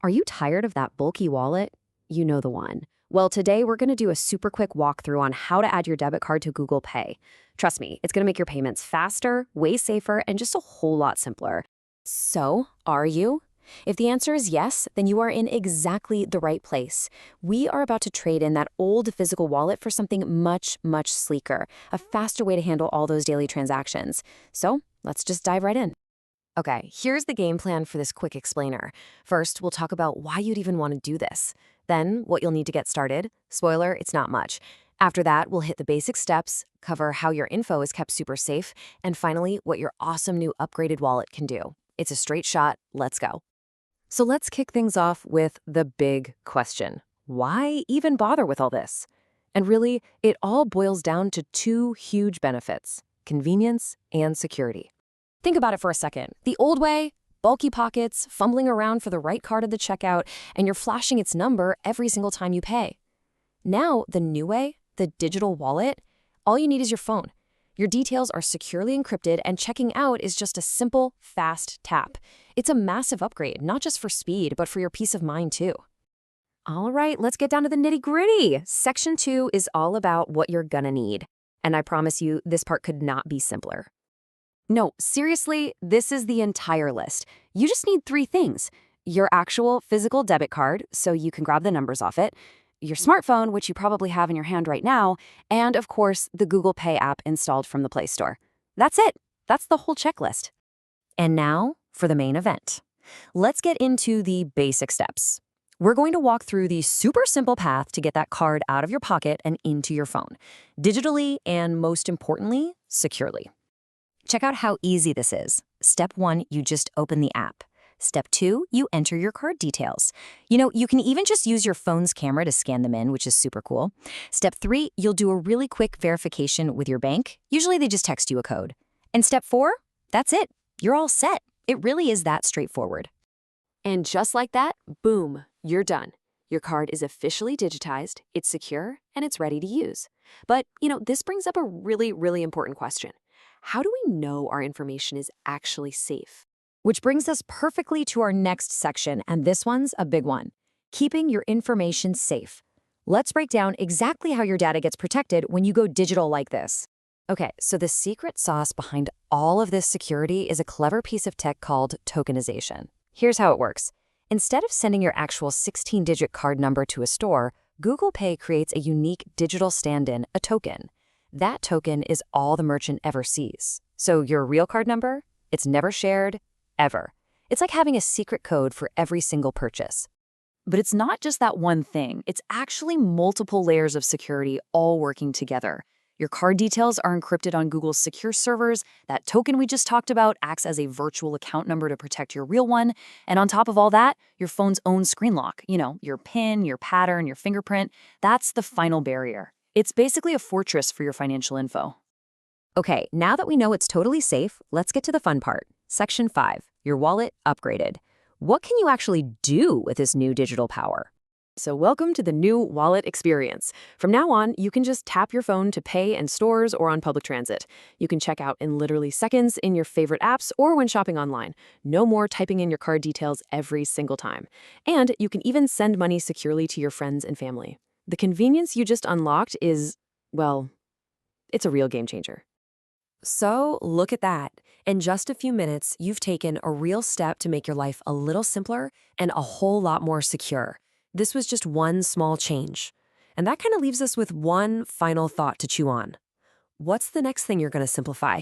Are you tired of that bulky wallet? You know the one. Well, today we're going to do a super quick walkthrough on how to add your debit card to Google Pay. Trust me, it's going to make your payments faster, way safer, and just a whole lot simpler. So, are you? If the answer is yes, then you are in exactly the right place. We are about to trade in that old physical wallet for something much, much sleeker, a faster way to handle all those daily transactions. So, let's just dive right in. Okay, here's the game plan for this quick explainer. First, we'll talk about why you'd even want to do this. Then, what you'll need to get started. Spoiler, it's not much. After that, we'll hit the basic steps, cover how your info is kept super safe, and finally, what your awesome new upgraded wallet can do. It's a straight shot. Let's go. So let's kick things off with the big question. Why even bother with all this? And really, it all boils down to two huge benefits: convenience and security. Think about it for a second. The old way, bulky pockets, fumbling around for the right card at the checkout, and you're flashing its number every single time you pay. Now, the new way, the digital wallet, all you need is your phone. Your details are securely encrypted, and checking out is just a simple, fast tap. It's a massive upgrade, not just for speed, but for your peace of mind, too. All right, let's get down to the nitty-gritty. Section 2 is all about what you're gonna need. And I promise you, this part could not be simpler. No, seriously, this is the entire list. You just need three things: your actual physical debit card, so you can grab the numbers off it, your smartphone, which you probably have in your hand right now, and of course, the Google Pay app installed from the Play Store. That's it. That's the whole checklist. And now for the main event. Let's get into the basic steps. We're going to walk through the super simple path to get that card out of your pocket and into your phone, digitally and, most importantly, securely. Check out how easy this is. Step 1, you just open the app. Step 2, you enter your card details. You can even just use your phone's camera to scan them in, which is super cool. Step 3, you'll do a really quick verification with your bank. Usually they just text you a code. And step 4, that's it. You're all set. It really is that straightforward. And just like that, boom, you're done. Your card is officially digitized, it's secure, and it's ready to use. But, this brings up a really, really important question. How do we know our information is actually safe? Which brings us perfectly to our next section, and this one's a big one: keeping your information safe. Let's break down exactly how your data gets protected when you go digital like this. Okay, so the secret sauce behind all of this security is a clever piece of tech called tokenization. Here's how it works. Instead of sending your actual 16-digit card number to a store, Google Pay creates a unique digital stand-in, a token. That token is all the merchant ever sees. So your real card number, it's never shared, ever. It's like having a secret code for every single purchase. But it's not just that one thing. It's actually multiple layers of security all working together. Your card details are encrypted on Google's secure servers. That token we just talked about acts as a virtual account number to protect your real one. And on top of all that, your phone's own screen lock, your PIN, your pattern, your fingerprint, that's the final barrier. It's basically a fortress for your financial info. Okay, now that we know it's totally safe, let's get to the fun part. Section 5, your wallet upgraded. What can you actually do with this new digital power? So welcome to the new wallet experience. From now on, you can just tap your phone to pay in stores or on public transit. You can check out in literally seconds in your favorite apps or when shopping online. No more typing in your card details every single time. And you can even send money securely to your friends and family. The convenience you just unlocked is, well, it's a real game changer. So look at that. In just a few minutes, you've taken a real step to make your life a little simpler and a whole lot more secure. This was just one small change. And that kind of leaves us with one final thought to chew on. What's the next thing you're going to simplify?